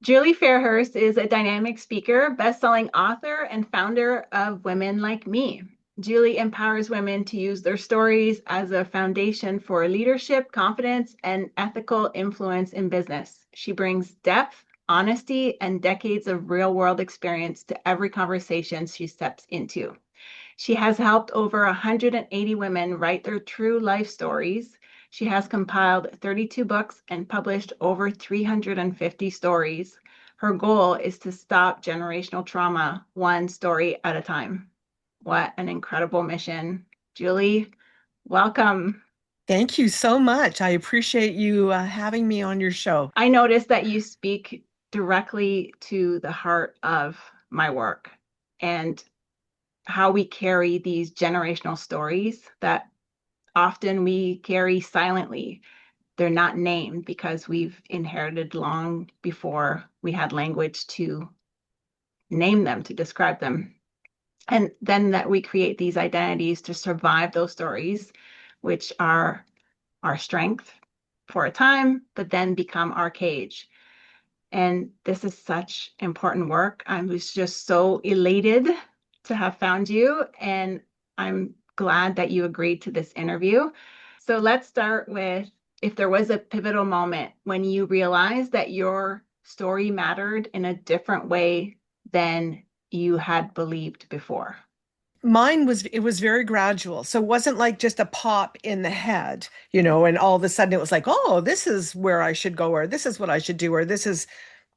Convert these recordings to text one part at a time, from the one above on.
Julie Fairhurst is a dynamic speaker, best-selling author, and founder of Women Like Me. Julie empowers women to use their stories as a foundation for leadership, confidence, and ethical influence in business. She brings depth, honesty, and decades of real-world experience to every conversation she steps into. She has helped over 180 women write their true life stories. She has compiled 32 books and published over 350 stories. Her goal is to stop generational trauma one story at a time. What an incredible mission. Julie, welcome. Thank you so much. I appreciate you having me on your show. I noticed that you speak directly to the heart of my work and how we carry these generational stories that often we carry silently. They're not named because we've inherited long before we had language to name them, to describe them. And then that we create these identities to survive those stories, which are our strength for a time, but then become our cage. And this is such important work. I was just so elated to have found you, and I'm glad that you agreed to this interview. So let's start with if there was a pivotal moment when you realized that your story mattered in a different way than you had believed before. It was very gradual. So it wasn't like just a pop in the head, and all of a sudden it was like, oh, this is where I should go, or this is what I should do, or this is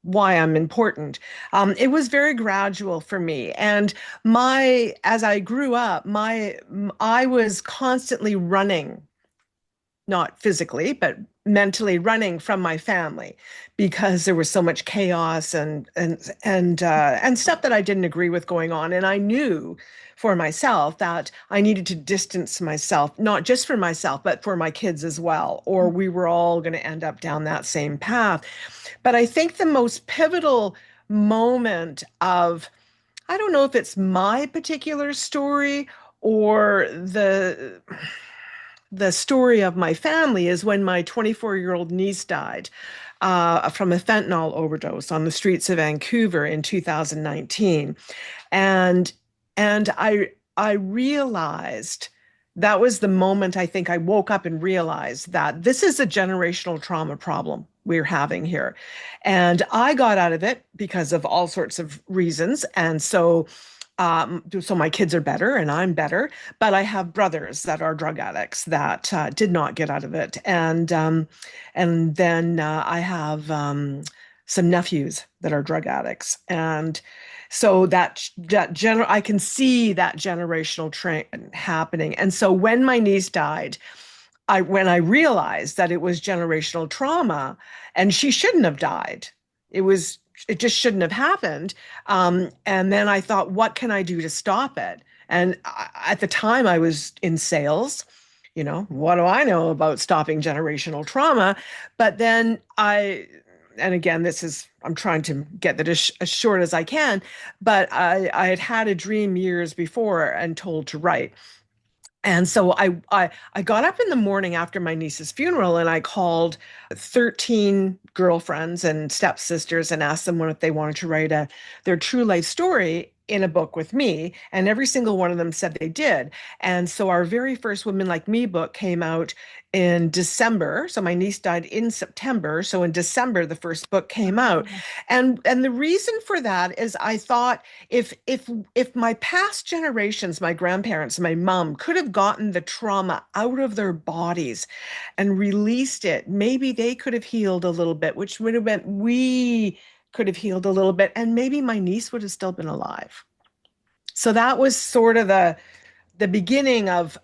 why I'm important. It was very gradual for me. And as I grew up, I was constantly running, not physically, but mentally running from my family because there was so much chaos and stuff that I didn't agree with going on. And I knew for myself that I needed to distance myself, not just for myself, but for my kids as well, or we were all going to end up down that same path. But I think the most pivotal moment of, I don't know if it's my particular story or the story of my family is when my 24-year-old niece died from a fentanyl overdose on the streets of Vancouver in 2019. And and I realized that was the moment I think I woke up and realized that this is a generational trauma problem we're having here. And I got out of it because of all sorts of reasons. And so my kids are better and I'm better, but I have brothers that are drug addicts that did not get out of it, and then I have some nephews that are drug addicts, and so I can see that generational trend happening. And so when my niece died, when I realized that it was generational trauma and she shouldn't have died, it was it just shouldn't have happened. And then I thought, what can I do to stop it? And at the time, I was in sales. What do I know about stopping generational trauma? But then and again, I'm trying to get that as short as I can, but I had had a dream years before and told to write. And so I got up in the morning after my niece's funeral and I called 13 girlfriends and stepsisters and asked them if they wanted to write their true life story in a book with me. And every single one of them said they did. And so our very first Women Like Me book came out in December. So my niece died in September. So in December, the first book came out. And the reason for that is I thought if my past generations, my grandparents, my mom could have gotten the trauma out of their bodies and released it, maybe they could have healed a little bit, which would have meant we could have healed a little bit, and maybe my niece would have still been alive. So that was sort of the beginning of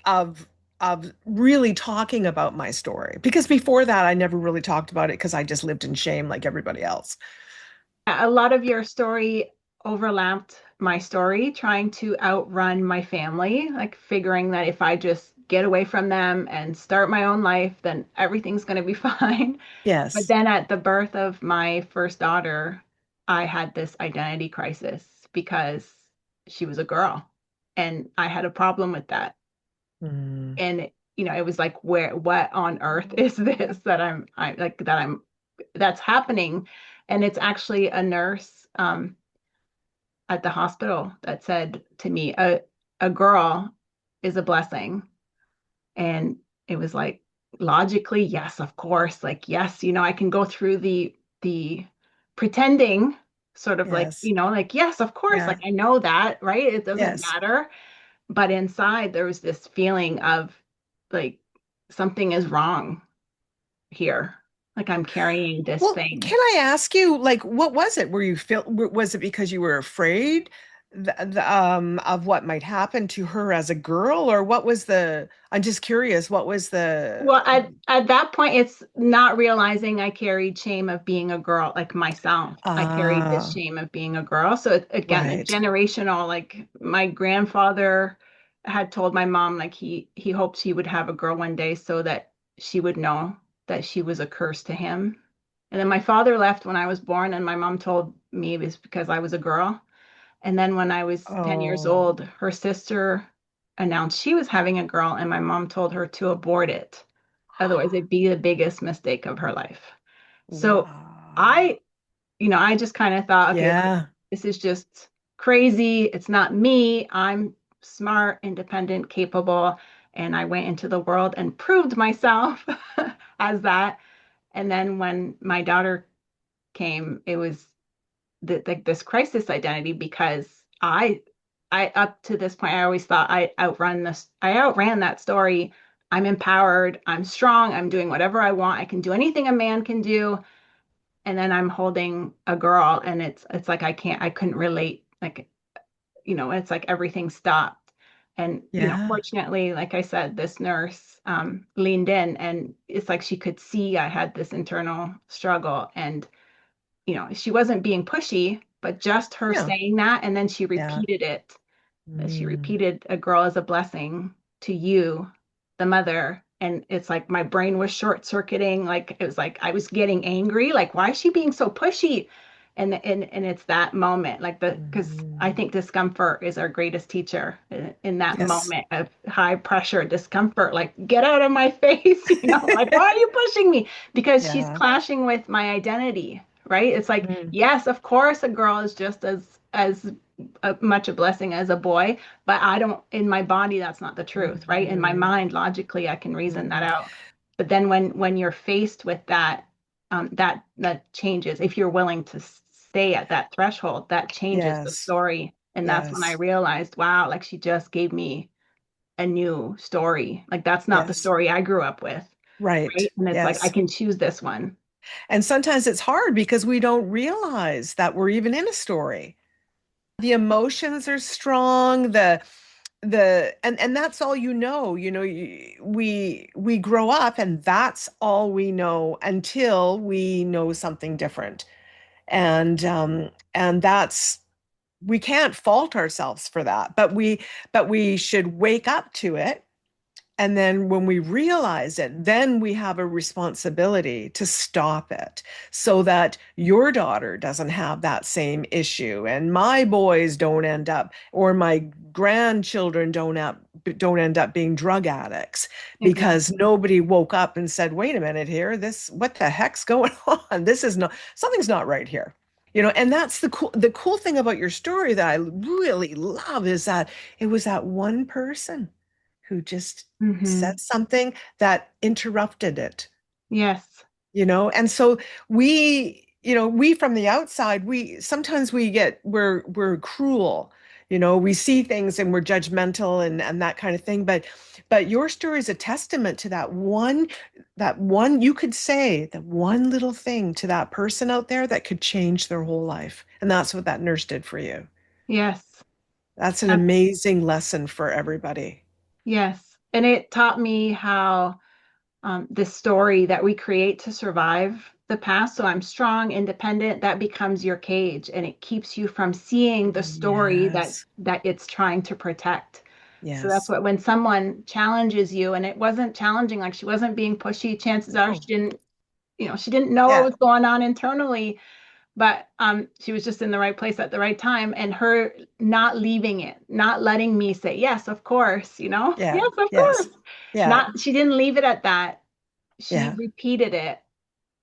really talking about my story. Because before that, I never really talked about it because I just lived in shame like everybody else. A lot of your story overlapped my story, trying to outrun my family, like figuring that if I just get away from them and start my own life, then everything's going to be fine. But Yes. then at the birth of my first daughter, I had this identity crisis because she was a girl and I had a problem with that. Mm. And it was like, what on earth is this that I'm I like that I'm that's happening? And it's actually a nurse at the hospital that said to me, a girl is a blessing. And it was like, logically, yes, of course. Like, yes, I can go through the pretending sort of like, Yes. like, yes, of course, like Yeah. I know that, right? It doesn't Yes. matter. But inside there was this feeling of like something is wrong here. Like I'm carrying this Well, thing. can I ask you, like, what was it? Were you feel, was it because you were afraid of what might happen to her as a girl, or what was I'm just curious, what was the, Well, at that point, it's not realizing I carried shame of being a girl, like myself. I carried this ah, shame of being a girl. So again, a right. generational, like my grandfather had told my mom, like he hoped she would have a girl one day so that she would know that she was a curse to him. And then my father left when I was born, and my mom told me it was because I was a girl. And then when I was 10 years Oh, old, her sister announced she was having a girl, and my mom told her to abort it. Otherwise, it'd be the biggest mistake of her life. So wow. I, I just kind of thought, okay, like Yeah. this is just crazy. It's not me. I'm smart, independent, capable. And I went into the world and proved myself as that. And then when my daughter came, it was like this crisis identity because I up to this point I always thought I outran that story. I'm empowered, I'm strong, I'm doing whatever I want, I can do anything a man can do. And then I'm holding a girl and it's like I couldn't relate. Like, it's like everything stopped. And, Yeah. fortunately, like I said, this nurse leaned in, and it's like she could see I had this internal struggle. And she wasn't being pushy, but just her Yeah. saying that, and then she Yeah. repeated it. She Mm. repeated, "A girl is a blessing to you, the mother." And it's like my brain was short circuiting. Like it was like I was getting angry. Like, why is she being so pushy? And it's that moment, like because I Mhm. think discomfort is our greatest teacher in that Yes. moment of high pressure discomfort. Like, get out of my face, like, why are you pushing me? Because she's Yeah. clashing with my identity, right? It's like, Mm. yes, of course, a girl is just as much a blessing as a boy, but I don't, in my body, that's not the truth, right? In my Mhm. mind, logically, I can reason that Mhm. out. But then when you're faced with that, that changes. If you're willing to stay at that threshold, that changes the Yes. story. And that's when I Yes. realized, wow, like she just gave me a new story. Like that's not the Yes. story I grew up with, Right. right? And it's like I Yes. can choose this one. And sometimes it's hard because we don't realize that we're even in a story. The emotions are strong, and that's all you know. We grow up and that's all we know until we know something different. And that's we can't fault ourselves for that, but we should wake up to it. And then when we realize it, then we have a responsibility to stop it so that your daughter doesn't have that same issue and my boys don't end up or my grandchildren don't end up being drug addicts because Exactly. nobody woke up and said, "Wait a minute here, this what the heck's going on? This is not something's not right here." And that's the cool thing about your story that I really love is that it was that one person who just said Hmm. something that interrupted it, Yes. and so we from the outside, we sometimes we're cruel. We see things and we're judgmental and that kind of thing, but your story is a testament to that one you could say that one little thing to that person out there that could change their whole life. And that's what that nurse did for you. Yes. That's an Ab- amazing lesson for everybody. yes. And it taught me how this story that we create to survive the past. So I'm strong, independent, that becomes your cage and it keeps you from seeing the story that Yes. that it's trying to protect. So that's Yes. what when someone challenges you and it wasn't challenging, like she wasn't being pushy, chances are No. she didn't know what Yeah. was going on internally, but she was just in the right place at the right time. And her not leaving it, not letting me say, yes, of course, Yeah. yes, of course. Yes. Yeah. Not, she didn't leave it at that. She Yeah. repeated it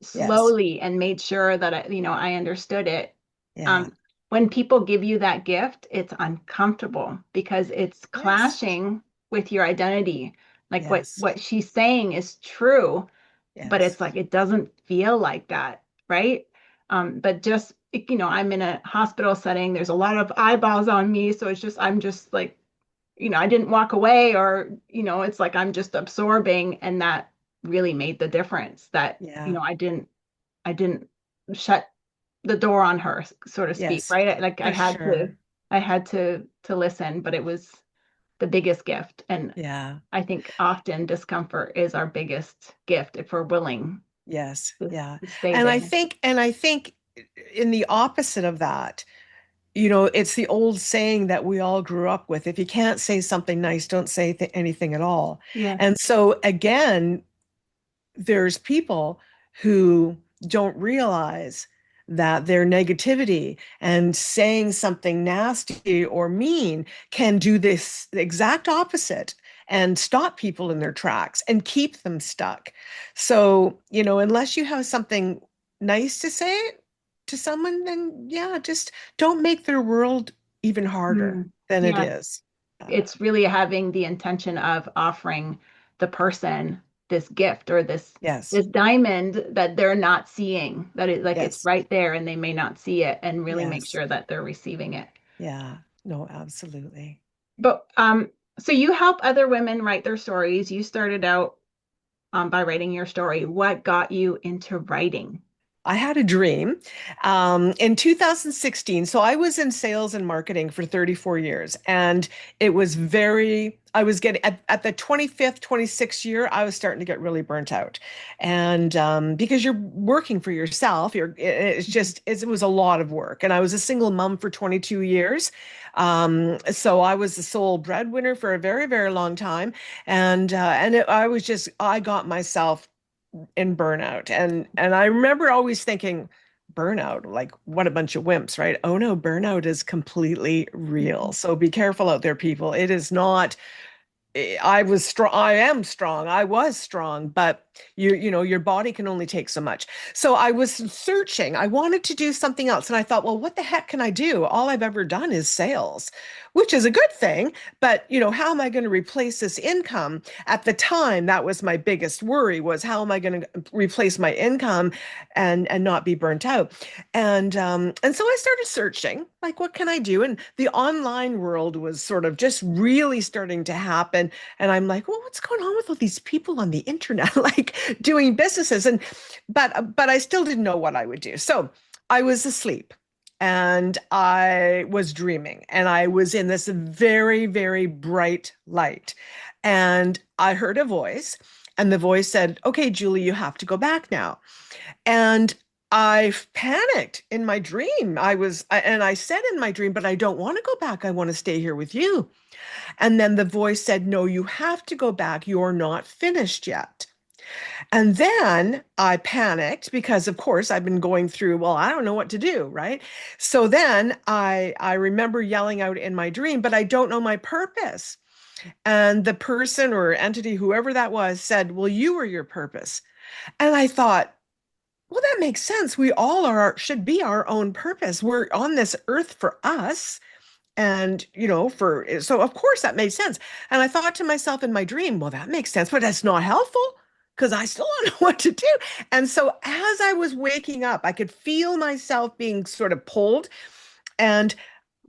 Yes. slowly and made sure that I understood it. Yeah. Um, when people give you that gift, it's uncomfortable because it's Yes. clashing with your identity. Like Yes. what she's saying is true, but Yes. it's like it doesn't feel like that, right? But just I'm in a hospital setting. There's a lot of eyeballs on me, so I'm just like, I didn't walk away, or it's like I'm just absorbing, and that really made the difference. That Yeah. I didn't shut the door on her, so to speak, Yes. right? Like For sure. I had to listen, but it was the biggest gift. And Yeah. I think often discomfort is our biggest gift if we're willing Yes. to, Yeah. to stay And I there. think, and I think in the opposite of that, it's the old saying that we all grew up with. If you can't say something nice, don't say anything at all. Yes. And so again, there's people who don't realize that their negativity and saying something nasty or mean can do this exact opposite and stop people in their tracks and keep them stuck. So, unless you have something nice to say to someone, then yeah, just don't make their world even harder Mm. than it Yeah. is. It's really having the intention of offering the person this gift, or Yes, this diamond that they're not seeing, that it like it's yes, right there and they may not see it, and really make yes. sure that they're receiving it. Yeah, no, absolutely. But so you help other women write their stories. You started out by writing your story. What got you into writing? I had a dream in 2016. So I was in sales and marketing for 34 years. And I was getting at the 25th, 26th year, I was starting to get really burnt out. And because you're working for yourself, it was a lot of work. And I was a single mom for 22 years. So I was the sole breadwinner for a very, very long time. I got myself in burnout. And I remember always thinking, burnout, like what a bunch of wimps, right? Oh no, burnout is completely real. Mhm. So be careful out there, people. It is not I was strong. I am strong. I was strong, but your body can only take so much. So I was searching. I wanted to do something else. And I thought, well, what the heck can I do? All I've ever done is sales, which is a good thing. But, how am I going to replace this income? At the time, that was my biggest worry was how am I going to replace my income and not be burnt out? And so I started searching, like, what can I do? And the online world was sort of just really starting to happen. And I'm like, well, what's going on with all these people on the internet, like doing businesses? But I still didn't know what I would do. So I was asleep and I was dreaming and I was in this very, very bright light. And I heard a voice, and the voice said, okay, Julie, you have to go back now. And I panicked in my dream. And I said in my dream, but I don't want to go back. I want to stay here with you. And then the voice said, no, you have to go back. You're not finished yet. And then I panicked because, of course, I've been going through, well, I don't know what to do, right? So then I remember yelling out in my dream, but I don't know my purpose. And the person or entity, whoever that was, said, well, you are your purpose. And I thought, well, that makes sense. We all should be our own purpose. We're on this earth for us. And, so of course that made sense. And I thought to myself in my dream, well, that makes sense, but that's not helpful because I still don't know what to do. And so as I was waking up, I could feel myself being sort of pulled. And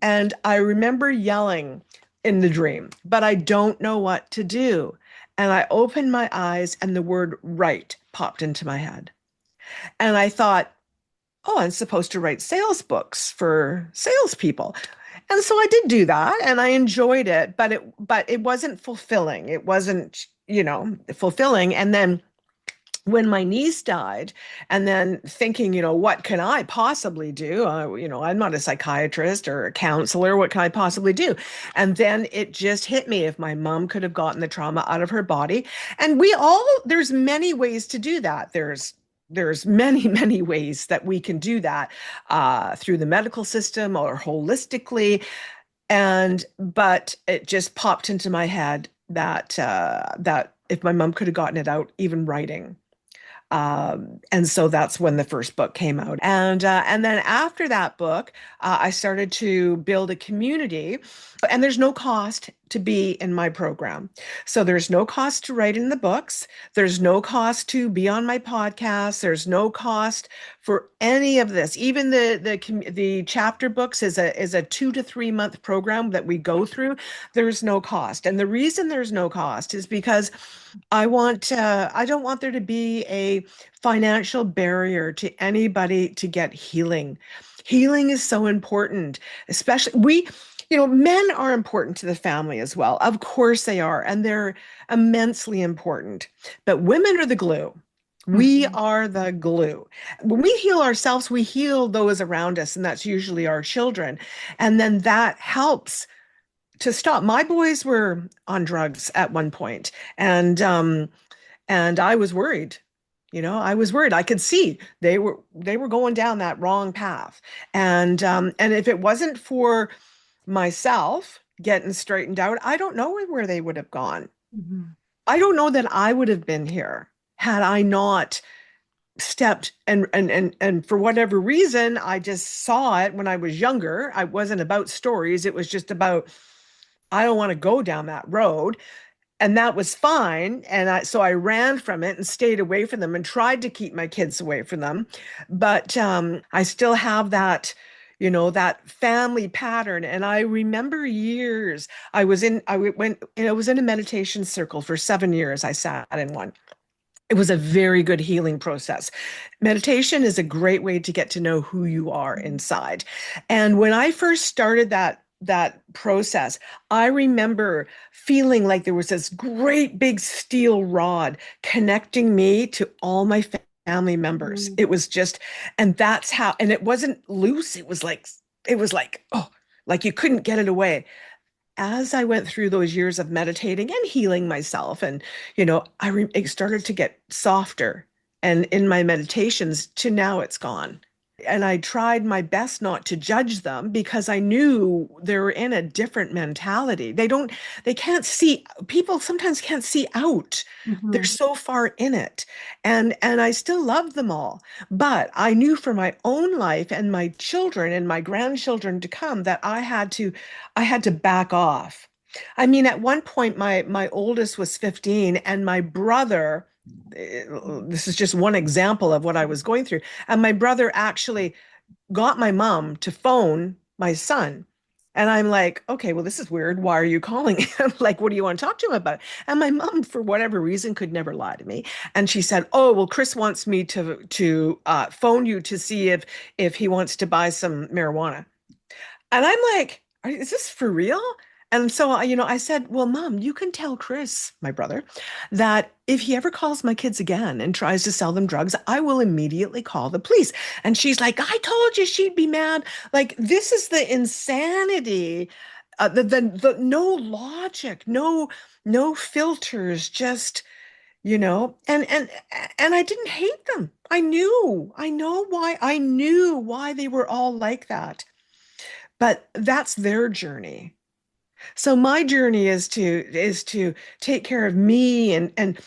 and I remember yelling in the dream, but I don't know what to do. And I opened my eyes and the word right popped into my head. And I thought, oh, I'm supposed to write sales books for salespeople. And so I did do that and I enjoyed it, but it wasn't fulfilling. It wasn't, fulfilling. And then when my niece died, and then thinking, what can I possibly do? I'm not a psychiatrist or a counselor. What can I possibly do? And then it just hit me if my mom could have gotten the trauma out of her body. And there's many ways to do that. There's many, many ways that we can do that through the medical system or holistically. But it just popped into my head that if my mom could have gotten it out, even writing, And so that's when the first book came out. And then after that book, I started to build a community. And there's no cost to be in my program. So there's no cost to write in the books. There's no cost to be on my podcast. There's no cost for any of this. Even the chapter books is a 2 to 3 month program that we go through. There's no cost. And the reason there's no cost is because I don't want there to be a financial barrier to anybody to get healing. Healing is so important, especially men are important to the family as well. Of course they are, and they're immensely important. But women are the glue. We Mhm. are the glue. When we heal ourselves, we heal those around us, and that's usually our children. And then that helps to stop. My boys were on drugs at one point, and I was worried. I was worried. I could see they were going down that wrong path. And if it wasn't for myself getting straightened out, I don't know where they would have gone. Mhm. I don't know that I would have been here had I not stepped and for whatever reason, I just saw it when I was younger. I wasn't about stories. It was just about I don't want to go down that road. And that was fine. So I ran from it and stayed away from them and tried to keep my kids away from them. But I still have that family pattern. And I remember years I was in a meditation circle for 7 years. I sat in one. It was a very good healing process. Meditation is a great way to get to know who you are inside. And when I first started that process, I remember feeling like there was this great big steel rod connecting me to all my family members. Mhm. It was just, and that's how, and it wasn't loose. It was like, oh, like you couldn't get it away. As I went through those years of meditating and healing myself, and it started to get softer. And in my meditations, to now it's gone. And I tried my best not to judge them because I knew they were in a different mentality. They can't see, people sometimes can't see out. They're Mhm. so far in it. And I still love them all. But I knew for my own life and my children and my grandchildren to come that I had to back off. I mean, at one point, my oldest was 15, and my brother, this is just one example of what I was going through. And my brother actually got my mom to phone my son. And I'm like, okay, well, this is weird. Why are you calling him? Like, what do you want to talk to him about? And my mom, for whatever reason, could never lie to me. And she said, "Oh, well, Chris wants me to phone you to see if he wants to buy some marijuana." And I'm like, is this for real? And so, I said, well, Mom, you can tell Chris, my brother, that if he ever calls my kids again and tries to sell them drugs, I will immediately call the police. And she's like, I told you she'd be mad. Like, this is the insanity, the no logic, no filters, just, and I didn't hate them. I knew why they were all like that. But that's their journey. So my journey is to take care of me and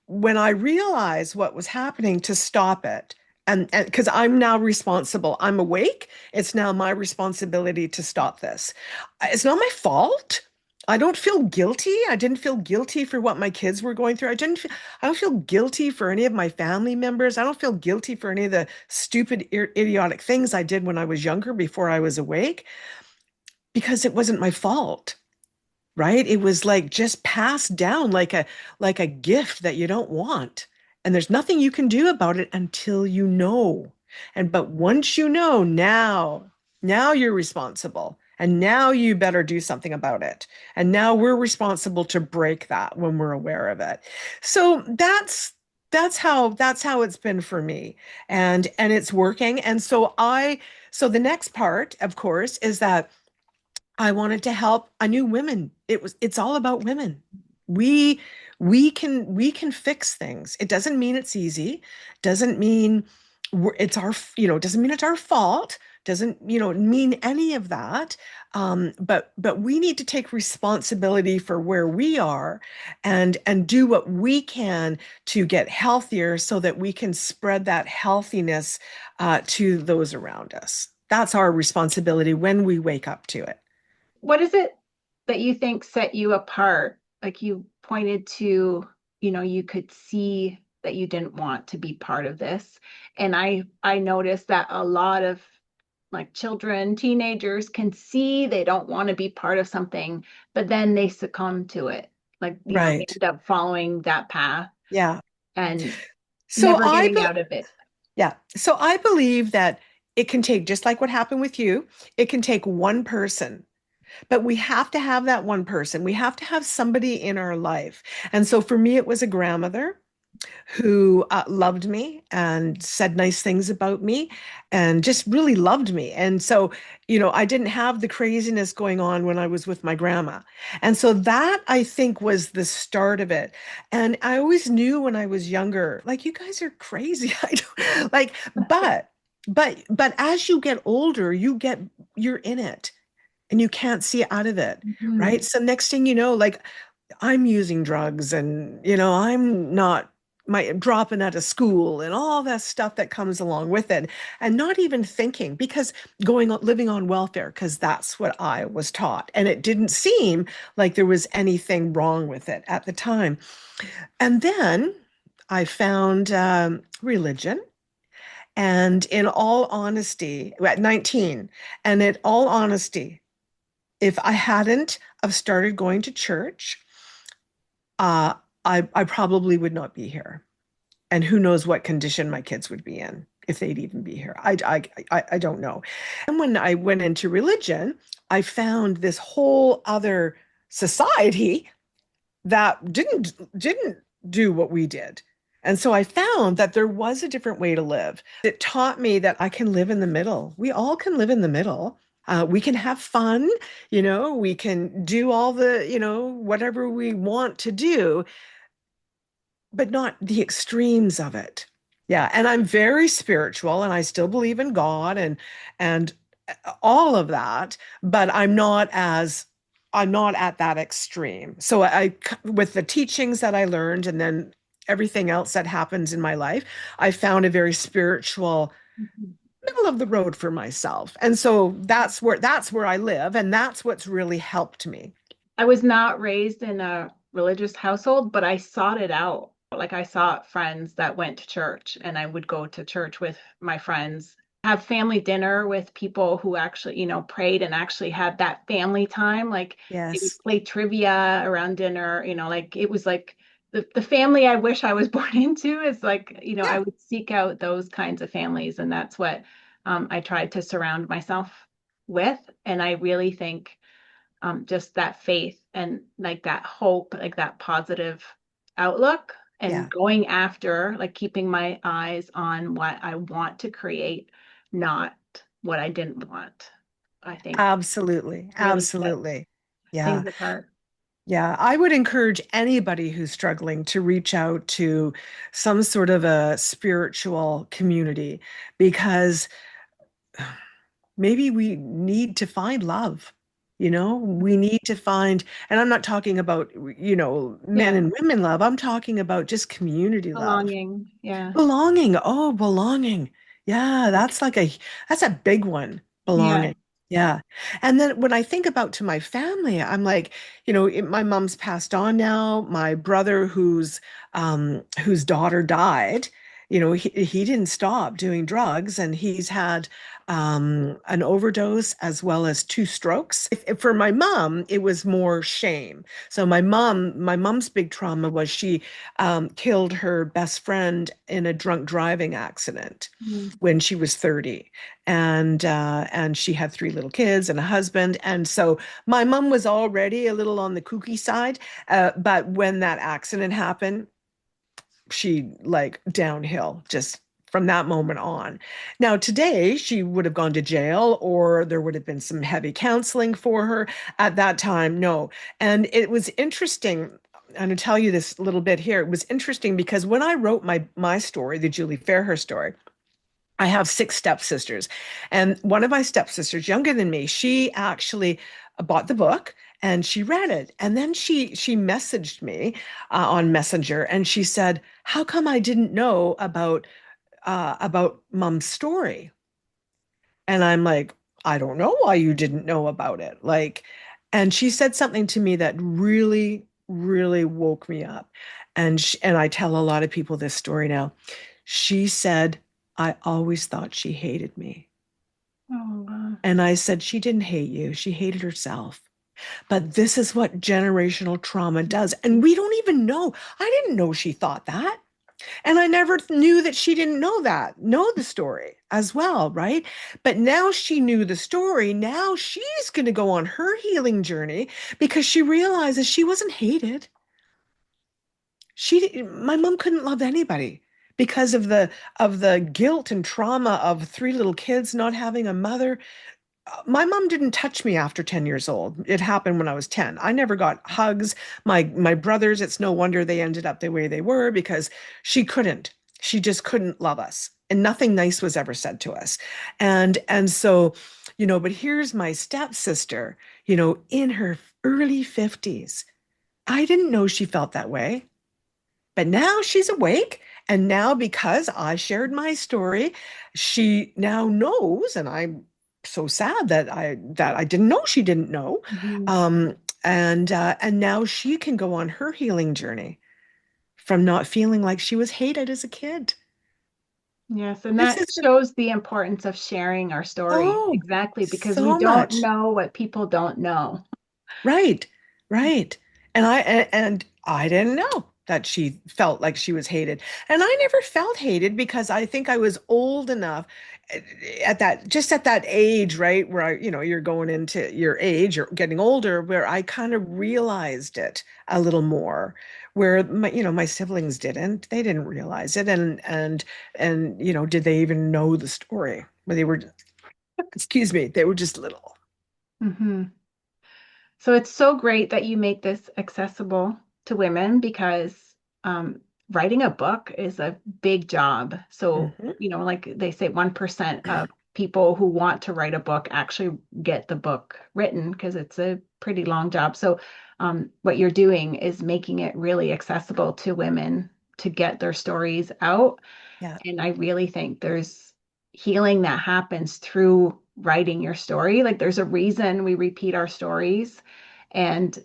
when I realized what was happening, to stop it. And because I'm now responsible, I'm awake. It's now my responsibility to stop this. It's not my fault. I don't feel guilty. I didn't feel guilty for what my kids were going through. I don't feel guilty for any of my family members. I don't feel guilty for any of the stupid, idiotic things I did when I was younger before I was awake, because it wasn't my fault, right? It was like just passed down like a gift that you don't want. And there's nothing you can do about it until you know. But once you know, now you're responsible. And now you better do something about it. And now we're responsible to break that when we're aware of it. So that's how it's been for me. And it's working. So the next part, of course, is that I wanted to help. I knew women. It's all about women. We we can fix things. It doesn't mean it's easy. Doesn't mean it's our, doesn't mean it's our fault. doesn't, mean any of that. But we need to take responsibility for where we are and do what we can to get healthier so that we can spread that healthiness to those around us. That's our responsibility when we wake up to it. What is it that you think set you apart? Like you pointed to, you could see that you didn't want to be part of this. And I noticed that a lot of like children, teenagers can see they don't want to be part of something, but then they succumb to it. Like, they Right. end up following that path Yeah. and So never getting out of it. yeah. So I believe that it can take, just like what happened with you, it can take one person, but we have to have that one person. We have to have somebody in our life. And so for me, it was a grandmother who loved me and said nice things about me and just really loved me. And so, I didn't have the craziness going on when I was with my grandma. And so that I think was the start of it. And I always knew when I was younger, like, you guys are crazy. I don't like, but as you get older, you're in it and you can't see out of it, Mhm. right? So next thing you know, like, I'm using drugs and, I'm not my dropping out of school and all that stuff that comes along with it and not even thinking because living on welfare because that's what I was taught and it didn't seem like there was anything wrong with it at the time. And then I found religion, and in all honesty, at 19, and in all honesty, if I hadn't have started going to church, uh, I probably would not be here. And who knows what condition my kids would be in if they'd even be here. I don't know. And when I went into religion, I found this whole other society that didn't do what we did. And so I found that there was a different way to live. It taught me that I can live in the middle. We all can live in the middle. We can have fun, we can do all the, whatever we want to do, but not the extremes of it. Yeah, and I'm very spiritual and I still believe in God and all of that, but I'm not at that extreme. So with the teachings that I learned and then everything else that happens in my life, I found a very spiritual Mhm. middle of the road for myself. And so that's where I live and that's what's really helped me. I was not raised in a religious household, but I sought it out. Like I sought friends that went to church, and I would go to church with my friends, have family dinner with people who actually, prayed and actually had that family time. Like they would Yes. play trivia around dinner, like it was like the family I wish I was born into is like, I Yeah, would seek out those kinds of families, and that's what I tried to surround myself with. And I really think just that faith and like that hope, like that positive outlook, and yeah. going after, like keeping my eyes on what I want to create, not what I didn't want, I think Absolutely. really set Absolutely. Yeah. things apart. Yeah. I would encourage anybody who's struggling to reach out to some sort of a spiritual community because maybe we need to find love. We need to find, and I'm not talking about, men Yeah, and women love. I'm talking about just community love. belonging. Yeah, Belonging. Oh, belonging. Yeah, that's a big one. yeah. Belonging. Yeah. And then when I think about to my family, I'm like, my mom's passed on now. My brother whose daughter died, he didn't stop doing drugs and he's had an overdose as well as two strokes. For my mom, it was more shame. So my mom's big trauma was she killed her best friend in a drunk driving accident Mm. when she was 30, and she had three little kids and a husband, and so my mom was already a little on the kooky side, but when that accident happened, she like downhill just from that moment on. Now, today, she would have gone to jail or there would have been some heavy counseling for her. At that time, no. And it was interesting. I'm going to tell you this little bit here. It was interesting because when I wrote my story, the Julie Fairhurst story, I have six stepsisters, and one of my stepsisters, younger than me, she actually bought the book and she read it, and then she messaged me on Messenger, and she said, "How come I didn't know about Mom's story?" And I'm like, "I don't know why you didn't know about it." Like, and she said something to me that really, really woke me up. And I tell a lot of people this story now. She said, "I always thought she hated me." Oh, wow. And I said, "She didn't hate you. She hated herself." But this is what generational trauma does. And we don't even know. I didn't know she thought that. And I never knew that she didn't know the story as well, right? But now she knew the story. Now she's going to go on her healing journey because she realizes she wasn't hated. My mom couldn't love anybody because of the guilt and trauma of three little kids not having a mother. My mom didn't touch me after 10 years old. It happened when I was 10. I never got hugs. My brothers, it's no wonder they ended up the way they were because she couldn't. She just couldn't love us. And nothing nice was ever said to us. And so, but here's my stepsister, in her early 50s. I didn't know she felt that way. But now she's awake. And now, because I shared my story, she now knows. And I'm so sad that I didn't know she didn't know. Mhm. Um, and now she can go on her healing journey from not feeling like she was hated as a kid. Yes, and This that is shows the importance of sharing our story. oh, Exactly, because we so don't much. know what people don't know. Right, right. And I didn't know that she felt like she was hated. And I never felt hated because I think I was old enough at that age, right, where you're going into your age or getting older, where I kind of realized it a little more, where my siblings didn't. They didn't realize it. And did they even know the story? Where they were, excuse me, they were just little. Hmm. So it's so great that you make this accessible to women because writing a book is a big job. So, Hmm. like they say, 1% of people who want to write a book actually get the book written because it's a pretty long job. So, what you're doing is making it really accessible to women to get their stories out. Yeah. And I really think there's healing that happens through writing your story. Like there's a reason we repeat our stories. And,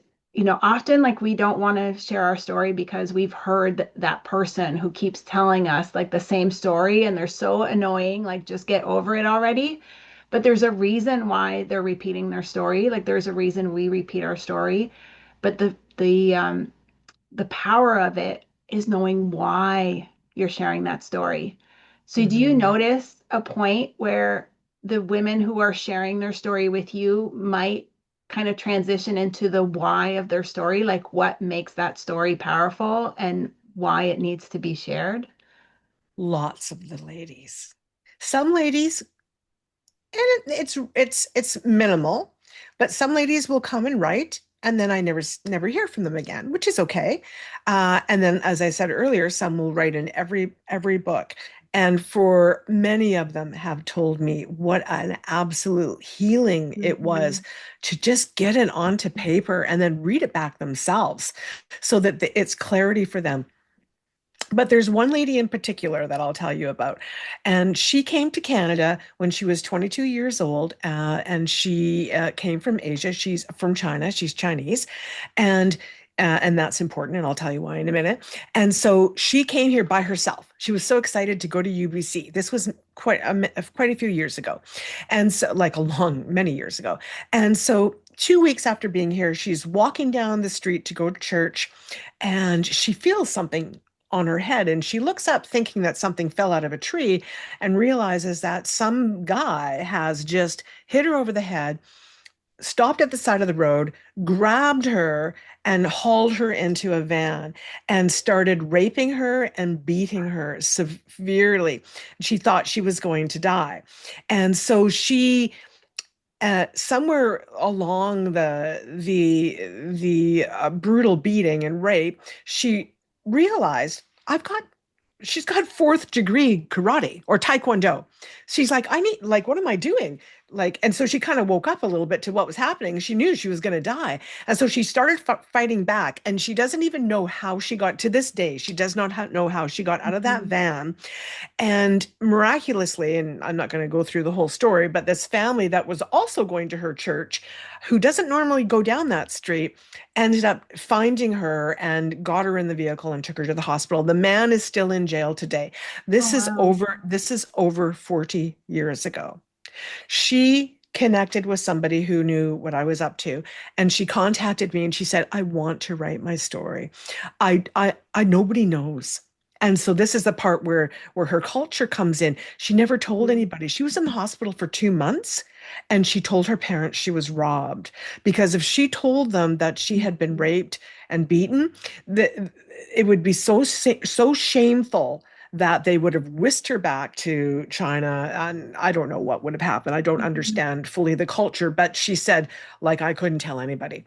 often like we don't want to share our story because we've heard that person who keeps telling us like the same story and they're so annoying, like just get over it already. But there's a reason why they're repeating their story. Like there's a reason we repeat our story. But the power of it is knowing why you're sharing that story. So, do you Hmm. notice a point where the women who are sharing their story with you might kind of transition into the why of their story, like what makes that story powerful and why it needs to be shared? Lots of the ladies. Some ladies, and it's minimal, but some ladies will come and write, and then I never hear from them again, which is okay. And then, as I said earlier, some will write in every book. And for many of them have told me what an absolute healing it was Mhm. to just get it onto paper and then read it back themselves so that it's clarity for them. But there's one lady in particular that I'll tell you about. And she came to Canada when she was 22 years old, and she came from Asia. She's from China. She's Chinese. And that's important, and I'll tell you why in a minute. And so she came here by herself. She was so excited to go to UBC. This was quite a few years ago, and so like many years ago. And so 2 weeks after being here, she's walking down the street to go to church, and she feels something on her head, and she looks up thinking that something fell out of a tree and realizes that some guy has just hit her over the head, stopped at the side of the road, grabbed her, and hauled her into a van and started raping her and beating her severely. She thought she was going to die. And so she somewhere along the brutal beating and rape, she realized I've got she's got fourth degree karate or taekwondo. She's like, I need, like, what am I doing? Like, and so she kind of woke up a little bit to what was happening. She knew she was going to die. And so she started fighting back. And she doesn't even know how she got to this day. She does not know how she got out of that Mhm. van. And miraculously, and I'm not going to go through the whole story, but this family that was also going to her church, who doesn't normally go down that street, ended up finding her and got her in the vehicle and took her to the hospital. The man is still in jail today. Oh, wow. This is over 40 years ago. She connected with somebody who knew what I was up to, and she contacted me and she said, I want to write my story. I nobody knows. And so this is the part where her culture comes in. She never told Mhm. anybody. She was in the hospital for 2 months, and she told her parents she was robbed, because if she told them that she had been Mhm. raped and beaten, it would be so shameful that they would have whisked her back to China. And I don't know what would have happened. I don't Mhm. understand fully the culture, but she said, like, I couldn't tell anybody.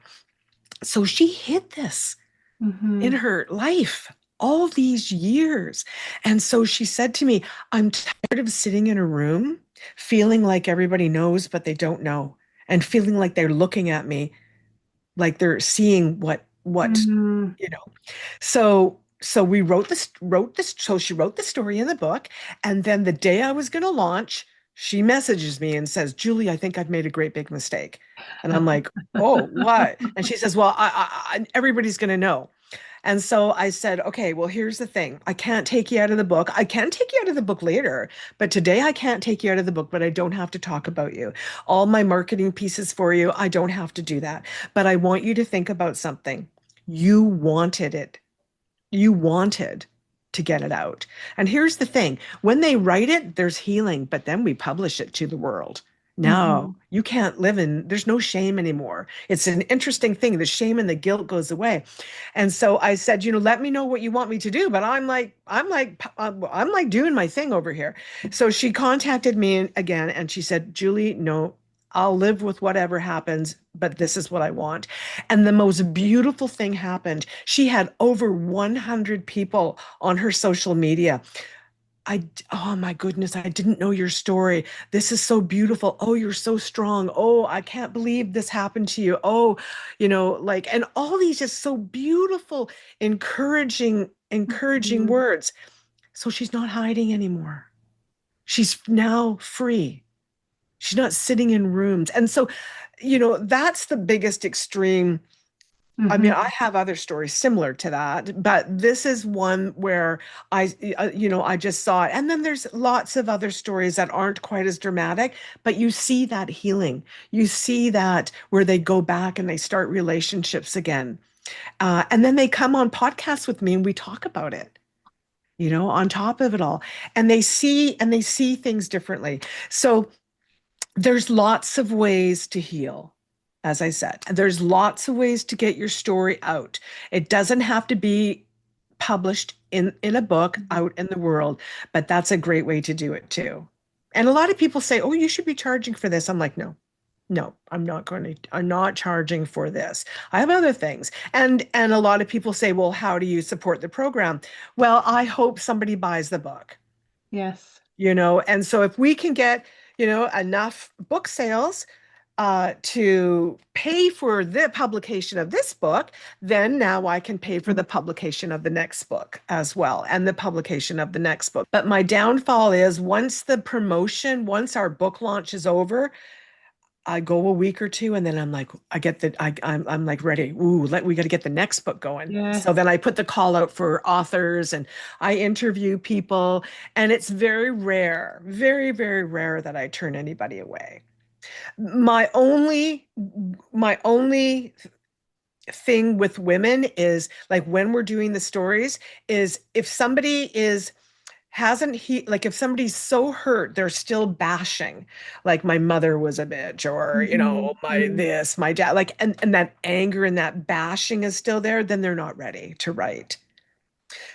So she hid this in Mhm. her life all these years. And so she said to me, I'm tired of sitting in a room feeling like everybody knows, but they don't know, and feeling like they're looking at me like they're seeing what Mhm. you know so we wrote this so she wrote the story in the book, and then the day I was going to launch, she messages me and says, Julie, I think I've made a great big mistake. And I'm like, oh, what? And she says, well, everybody's going to know. And so I said, okay, well, here's the thing. I can't take you out of the book. I can take you out of the book later, but today I can't take you out of the book, but I don't have to talk about you. All my marketing pieces for you, I don't have to do that. But I want you to think about something. You wanted it. You wanted to get it out. And here's the thing, when they write it, there's healing, but then we publish it to the world. Now Mhm. you can't live in, there's no shame anymore. It's an interesting thing. The shame and the guilt goes away. And so I said, let me know what you want me to do. But I'm like doing my thing over here. So she contacted me again and she said, Julie, no, I'll live with whatever happens, but this is what I want. And the most beautiful thing happened. She had over 100 people on her social media. Oh my goodness, I didn't know your story. This is so beautiful. Oh, you're so strong. Oh, I can't believe this happened to you. Oh, like, and all these just so beautiful, encouraging Mhm. words. So she's not hiding anymore. She's now free. She's not sitting in rooms. And so, that's the biggest extreme. I mean, I Mhm. have other stories similar to that, but this is one where I just saw it. And then there's lots of other stories that aren't quite as dramatic, but you see that healing. You see that where they go back and they start relationships again. And then they come on podcasts with me and we talk about it, on top of it all. And they see things differently. So there's lots of ways to heal. As I said, there's lots of ways to get your story out. It doesn't have to be published in a book out in the world, but that's a great way to do it too. And a lot of people say, "Oh, you should be charging for this." I'm like, "No. No, I'm not charging for this. I have other things." And a lot of people say, "Well, how do you support the program?" Well, I hope somebody buys the book. Yes. And so if we can get, enough book sales to pay for the publication of this book, then now I can pay for the publication of the next book as well, and the publication of the next book. But my downfall is, once our book launch is over, I go a week or two, and then I'm like, I'm like ready. Ooh, we got to get the next book going. So Yes. then I put the call out for authors, and I interview people, and it's very rare, very, very rare that I turn anybody away. My only thing with women is, like, when we're doing the stories, is if somebody is hasn't he like if somebody's so hurt they're still bashing, like, my mother was a bitch, or Mhm. my Mhm. this, my dad, like, and that anger and that bashing is still there, then they're not ready to write.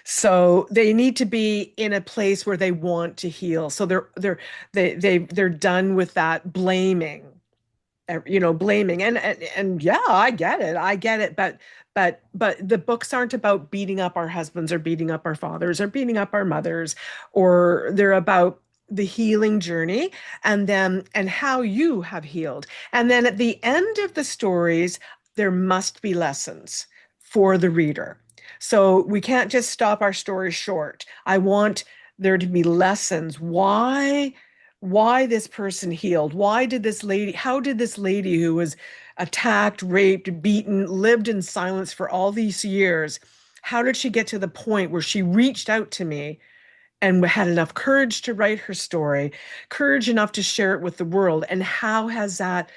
So they need to be in a place where they want to heal, so they're done with that blaming, blaming. And yeah, I get it. I get it. But the books aren't about beating up our husbands or beating up our fathers or beating up our mothers, or they're about the healing journey and how you have healed. And then at the end of the stories, there must be lessons for the reader. So we can't just stop our story short. I want there to be lessons. Why this person healed? How did this lady who was attacked, raped, beaten, lived in silence for all these years, how did she get to the point where she reached out to me and had enough courage to write her story, courage enough to share it with the world? And how has that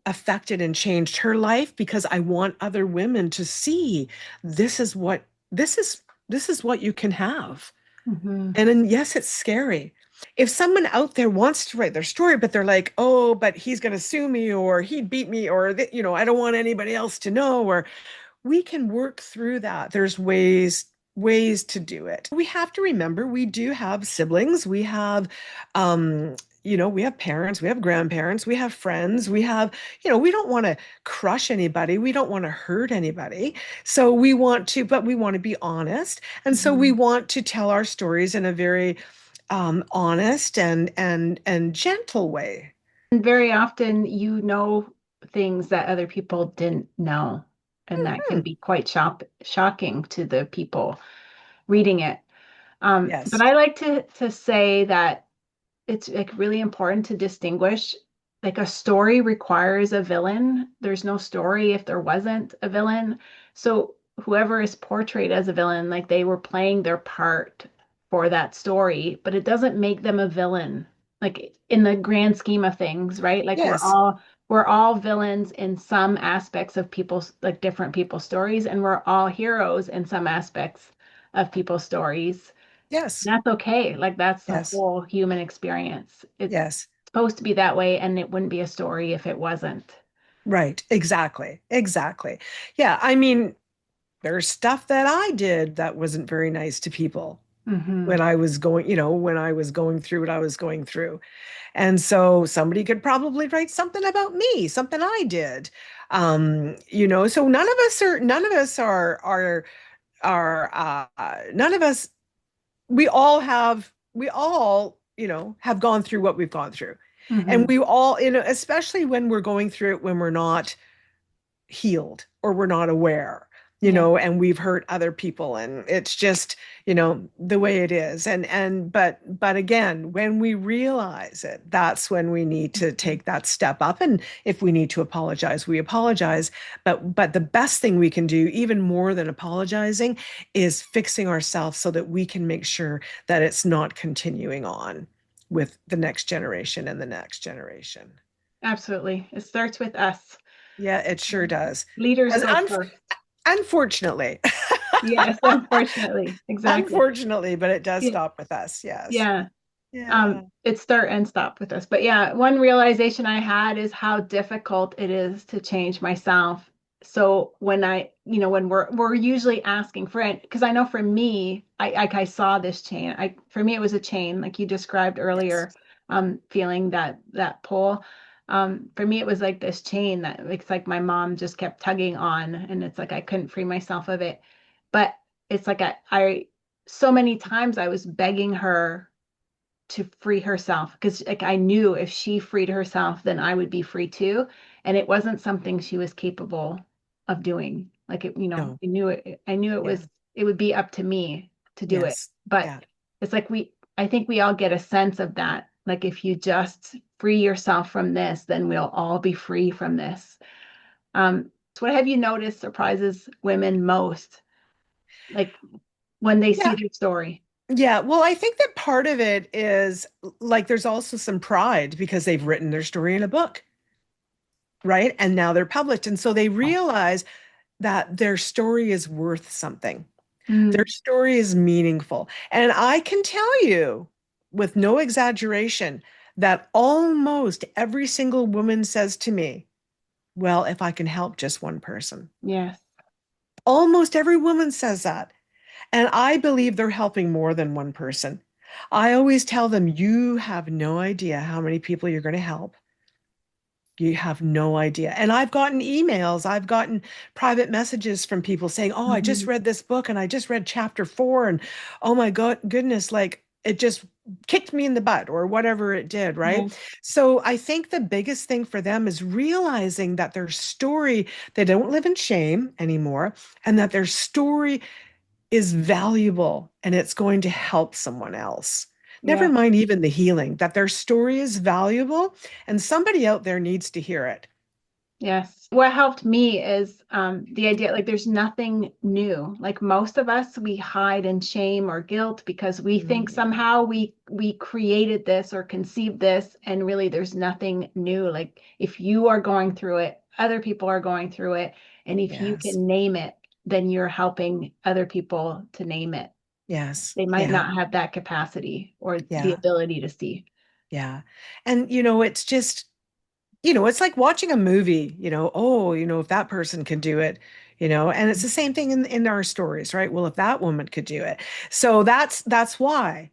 affected and changed her life? Because I want other women to see this is what this is this is what you can have. Hmm. And then yes, it's scary. If someone out there wants to write their story, but they're like, oh, but he's going to sue me or he'd beat me or, I don't want anybody else to know, or we can work through that. There's ways to do it. We have to remember we do have siblings. We have we have parents, we have grandparents, we have friends, we don't want to crush anybody. We don't want to hurt anybody. So but we want to be honest. And so we Hmm. want to tell our stories in a very honest and gentle way. And very often, things that other people didn't know, and that can Hmm. be quite shocking to the people reading it. But Yes. I like to say that it's like really important to distinguish, like a story requires a villain. There's no story if there wasn't a villain. So whoever is portrayed as a villain, like they were playing their part for that story, but it doesn't make them a villain. Like in the grand scheme of things, right? Like Yes. we're all villains in some aspects of people's, like different people's stories, and we're all heroes in some aspects of people's stories. Yes. That's okay. Like that's the Yes. whole human experience. It's Yes. supposed to be that way, and it wouldn't be a story if it wasn't. Right. Exactly. Exactly. Yeah. I mean, there's stuff that I did that wasn't very nice to people Hmm. when I was going through what I was going through. And so somebody could probably write something about me, something I did. So none of us, we all, have gone through what we've gone through. And Hmm. we all, especially when we're going through it, when we're not healed or we're not aware, Yeah, and we've hurt other people, and it's just, the way it is. But again, when we realize it, that's when we need to take that step up. And if we need to apologize, we apologize. But the best thing we can do, even more than apologizing, is fixing ourselves so that we can make sure that it's not continuing on with the next generation and the next generation. absolutely. It starts with us. Yeah, it sure does. Leaders As go first. unfortunately, Yes, unfortunately. Exactly. unfortunately, but it does Yeah. stop with us. Yes. Yeah. Yeah. It start and stop with us. But yeah, one realization I had is how difficult it is to change myself. So when we're usually asking for it, because I know for me, I saw this chain. For me it was a chain, like you described Yes. earlier, feeling that pull. For me it was like this chain that it's like my mom just kept tugging on, and it's like I couldn't free myself of it. But it's like I so many times I was begging her to free herself, because like I knew if she freed herself, then I would be free too. And it wasn't something she was capable of doing. Like No. I knew Yeah. it would be up to me to do it. Yes. But Yeah. it's like I think we all get a sense of that. Like if you just free yourself from this, then we'll all be free from this. So what have you noticed surprises women most? Like when they see Yeah. their story? Yeah. Well, I think that part of it is like there's also some pride because they've written their story in a book, right? And now they're published. And so they realize that their story is worth something. Their Mm, story is meaningful. And I can tell you with no exaggeration that almost every single woman says to me, well, if I can help just one person. yes. Almost every woman says that. And I believe they're helping more than one person. I always tell them, you have no idea how many people you're going to help You have no idea. And I've gotten emails, I've gotten private messages from people saying, "Oh, I just Mhm. read this book and I just read chapter 4 and oh my God, goodness, like it just kicked me in the butt or whatever it did, right?" Yeah. So I think the biggest thing for them is realizing that their story, they don't live in shame anymore, and that their story is valuable and it's going to help someone else. Never Yeah. mind even the healing, that their story is valuable and somebody out there needs to hear it. Yes. What helped me is the idea like there's nothing new. Like most of us, we hide in shame or guilt because we think Mm, somehow we created this or conceived this, and really there's nothing new. Like if you are going through it, other people are going through it, and if you yes. can name it, then you're helping other people to name it. Yes. They might Yeah. not have that capacity or the Yeah. ability to see. Yeah. And it's just it's like watching a movie, oh, if that person could do it, and it's the same thing in our stories, right? Well, if that woman could do it. So that's why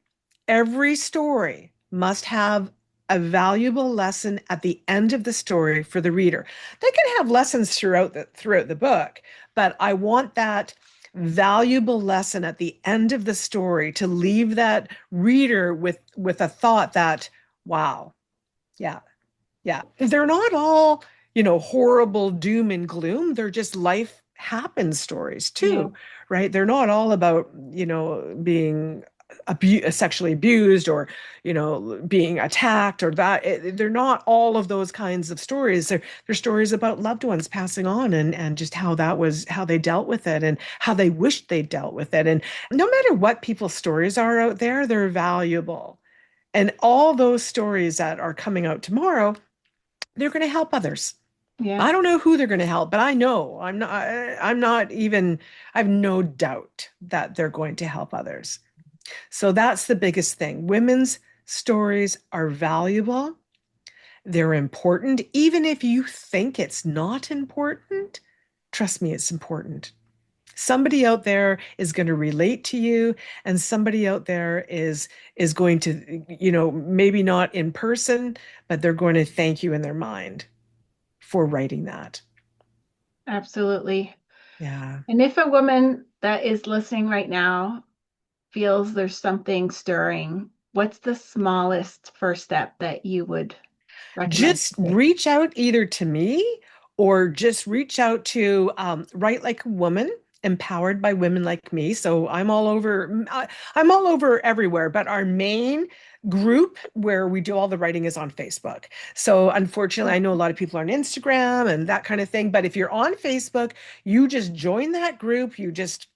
every story must have a valuable lesson at the end of the story for the reader. They can have lessons throughout the book, but I want that valuable lesson at the end of the story to leave that reader with a thought that, wow, yeah, yeah, they're not all, horrible doom and gloom. They're just life happens stories Yeah. too, right? They're not all about, being sexually abused or, being attacked or that. They're not all of those kinds of stories. They're stories about loved ones passing on and just how they dealt with it and how they wished they dealt with it. And no matter what people's stories are out there, they're valuable. And all those stories that are coming out tomorrow, they're going to help others. Yeah. I don't know who they're going to help, but I know I'm not even, I have no doubt that they're going to help others. So that's the biggest thing. Women's stories are valuable. They're important. Even if you think it's not important, trust me, it's important. Somebody out there is going to relate to you, and somebody out there is going to, maybe not in person, but they're going to thank you in their mind for writing that. Absolutely. Yeah. And if a woman that is listening right now feels there's something stirring, what's the smallest first step that you would recommend Just to take? reach out either to me or just reach out to Write Like a Woman, empowered by women like me. So I'm all over everywhere, but our main group where we do all the writing is on Facebook. So unfortunately, I know a lot of people are on Instagram and that kind of thing, but if you're on Facebook, you just join that group, you just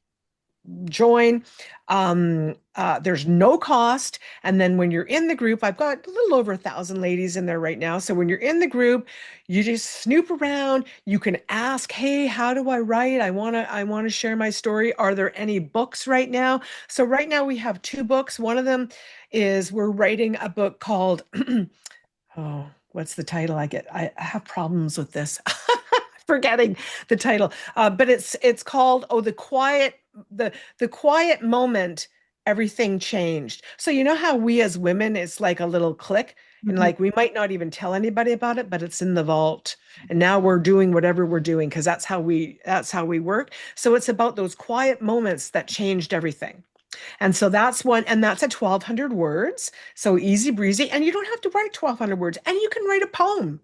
join. There's no cost. And then when you're in the group, I've got a little over 1,000 ladies in there right now. So when you're in the group, you just snoop around. You can ask, "Hey, how do I write? I want to share my story. Are there any books right now?" So right now we have two books. One of them is we're writing a book called oh, what's the title? I have problems with this. Forgetting the title. But it's called the quiet moment everything changed. So you know how we as women, it's like a little click and Mhm. like we might not even tell anybody about it, but it's in the vault. And now we're doing whatever we're doing because that's how we work. So it's about those quiet moments that changed everything. And so that's one, and that's at 1,200 words. So easy breezy. And you don't have to write 1,200 words, and you can write a poem.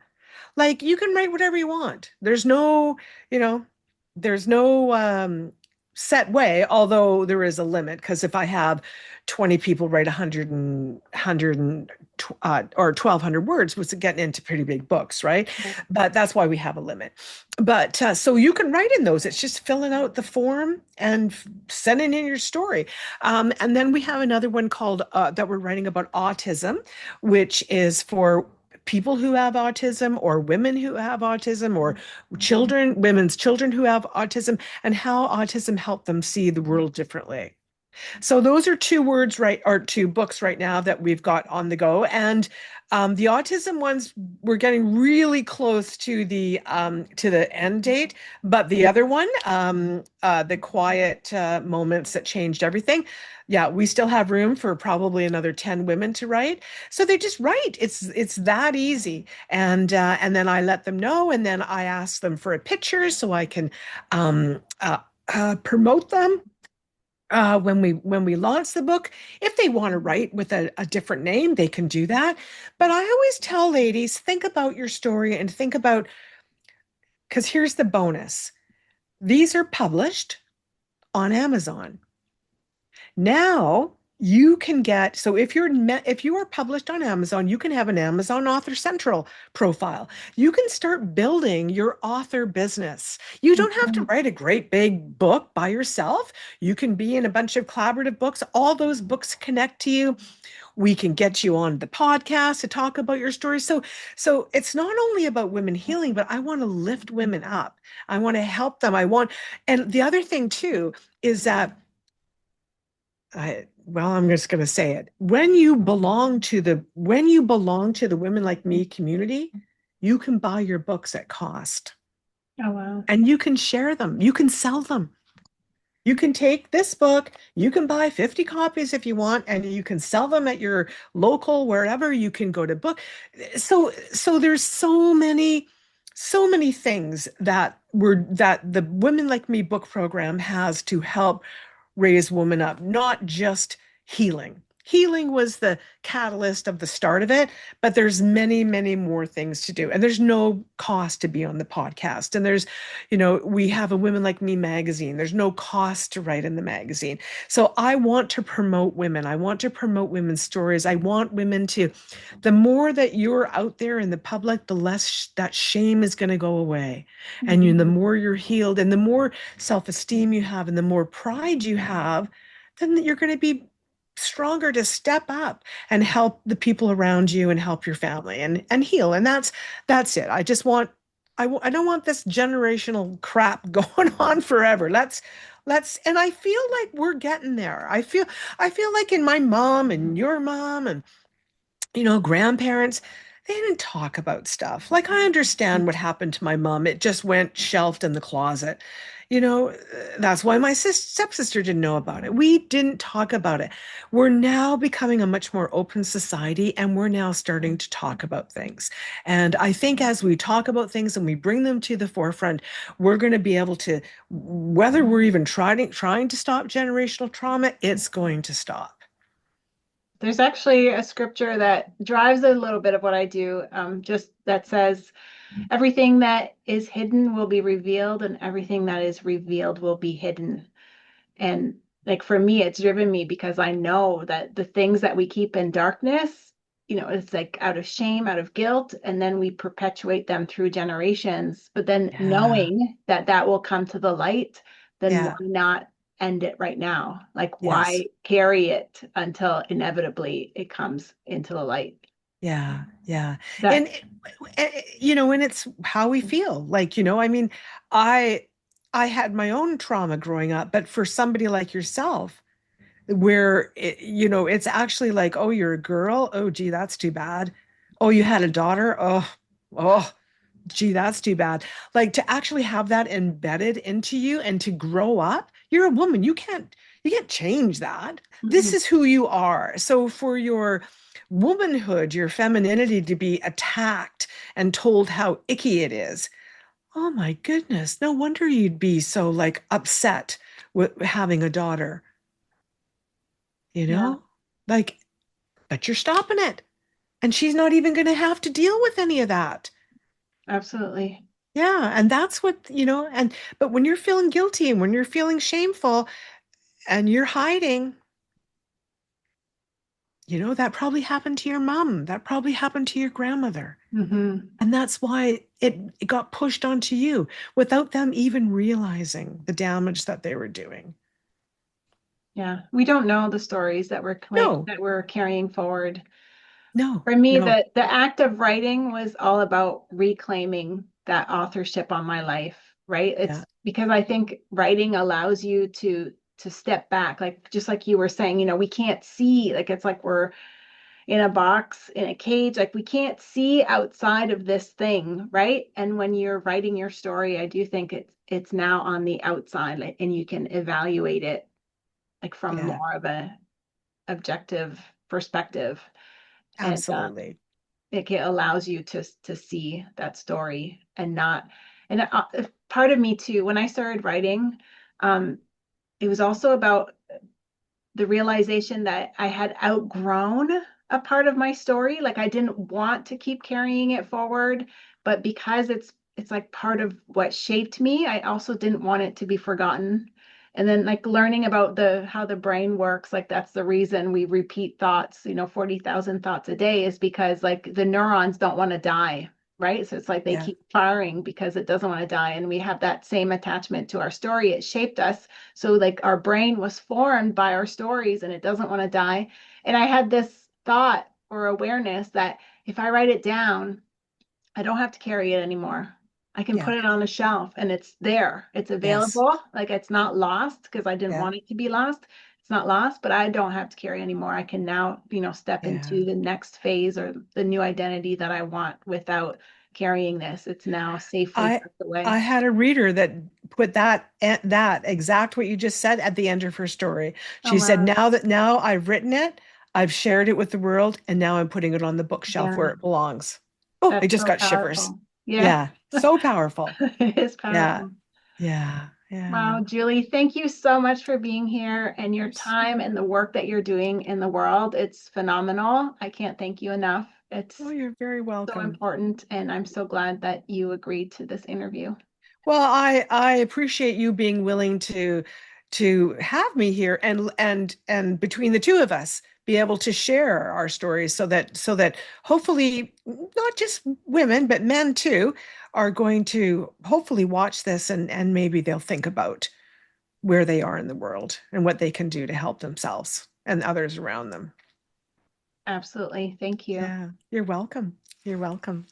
Like you can write whatever you want. You know, there's no set way, although there is a limit. Because if I have 20 people write 100 or 1,200 words, was getting into pretty big books, right? But that's why we have a limit. But so you can write in those. It's just filling out the form and sending in your story. And then we have another one called that we're writing about autism, which is for people who have autism or women who have autism or women's children who have autism, and how autism helped them see the world differently. So those are two words, right, or two books right now that we've got on the go. And the autism ones, we're getting really close to the end date. But the other one, the quiet moments that changed everything, yeah, we still have room for probably another 10 women to write. So they just write. It's that easy. And then I let them know, and then I ask them for a picture so I can promote them when we launch the book. If they want to write with a different name, they can do that. But I always tell ladies, think about your story and think about, because here's the bonus. These are published on Amazon. Now you can get, so if you are published on Amazon, you can have an Amazon Author Central profile. You can start building your author business. You don't have to Mhm. write a great big book by yourself. You can be in a bunch of collaborative books. All those books connect to you. We can get you on the podcast to talk about your story. So it's not only about women healing, but I want to lift women up. I want to help them. And the other thing too is that I'm just going to say it. When you belong to the Women Like Me community, you can buy your books at cost Oh, wow. and you can share them. You can sell them. You can take this book, you can buy 50 copies if you want, and you can sell them at your local, wherever you can go to book. So there's so many things that the Women Like Me book program has to help raise women up, not just healing. Healing was the catalyst of the start of it, but there's many, many more things to do. And there's no cost to be on the podcast. And we have a Women Like Me magazine. There's no cost to write in the magazine. So I want to promote women. I want to promote women's stories. I want women to, the more that you're out there in the public, the less that shame is going to go away. And the Mhm. more you're healed and the more self-esteem you have and the more pride you have, then you're going to be stronger to step up and help the people around you and help your family and heal. And that's it. I don't want this generational crap going on forever. Let's and I feel like we're getting there. I feel like in my mom and your mom and grandparents, they didn't talk about stuff. Like, I understand what happened to my mom. It just went shelved in the closet. That's why my stepsister didn't know about it. We didn't talk about it. We're now becoming a much more open society, and we're now starting to talk about things. And I think as we talk about things and we bring them to the forefront, we're going to be able to, whether we're even trying to stop generational trauma, it's going to stop. There's actually a scripture that drives a little bit of what I do, just that says, everything that is hidden will be revealed, and everything that is revealed will be hidden. And like for me, it's driven me because I know that the things that we keep in darkness, it's like out of shame, out of guilt, and then we perpetuate them through generations. But then Yeah. knowing that that will come to the light, then why Yeah. not end it right now? Like, Yes. why carry it until inevitably it comes into the light? Yeah, yeah. That, And and it's how we feel. Like, I mean, I I had my own trauma growing up, but for somebody like yourself, where it's actually like, oh, you're a girl. Oh, gee, that's too bad. Oh, you had a daughter. Oh, gee, that's too bad. Like, to actually have that embedded into you and to grow up, you're a woman. You can't change that. This mhm. is who you are. So for your womanhood, your femininity to be attacked and told how icky it is, oh my goodness, no wonder you'd be so like upset with having a you Yeah, know? Like, but you're stopping it. And she's not even going to have to deal with any of that. absolutely. Yeah, and that's but when you're feeling guilty and when you're feeling shameful and you're hiding, that probably happened to your mom. That probably happened to your grandmother. Hmm. And that's why it got pushed onto you without them even realizing the damage that they were doing. Yeah, we don't know the stories No, that we're carrying forward. no, For me, no. the act of writing was all about reclaiming that authorship on my life, right? Yeah, It's because I think writing allows you to to step back, like just like you were saying, we can't see, like it's like we're in a box, in a cage, like we can't see outside of this thing, right? And when you're writing your story, I do think it's now on the outside, like, and you can evaluate it like from Yeah, more of a objective perspective. And absolutely. it allows you to see that story and not, and part of me too, when I started writing, um, it was also about the realization that I had outgrown a part of my story. Like I didn't want to keep carrying it forward, but because it's like part of what shaped me, I also didn't want it to be forgotten. And then like learning about the how the brain works, like that's the reason we repeat thoughts, 40,000 thoughts a day is because like the neurons don't want to die, right? So it's like they Yeah. keep firing because it doesn't want to die. And we have that same attachment to our story. It shaped us, so like our brain was formed by our stories and it doesn't want to die. And I had this thought or awareness that if I write it down, I don't have to carry it anymore. I can Yeah. put it on a shelf and it's there. It's Yes. available. Like it's not lost because I didn't Yeah. want it to be lost. It's not lost, but I don't have to carry anymore. I can now, step Yeah. into the next phase or the new identity that I want without carrying this. It's now safely I tucked I away. had a reader that put that exact what you just said at the end of her story. Oh, She said, wow. now I've written it, I've shared it with the world, and now I'm putting it on the bookshelf where Yeah. it belongs. Oh, I That's just so got shivers. powerful. Yeah, Yeah, so powerful. it is Yeah. powerful. Yeah. Yeah. Wow, Julie, thank you so much for being here and your You're so time and the work that you're doing in the world. It's phenomenal. I can't thank you enough. Oh, It's you're very so welcome. important, and I'm so glad that you agreed to this interview. Well, I appreciate you being willing to have me here and between the two of us be able to share our stories so that hopefully not just women but men too are going to hopefully watch this and maybe they'll think about where they are in the world and what they can do to help themselves and others around them. Absolutely. Thank you. Yeah, you're welcome. You're welcome.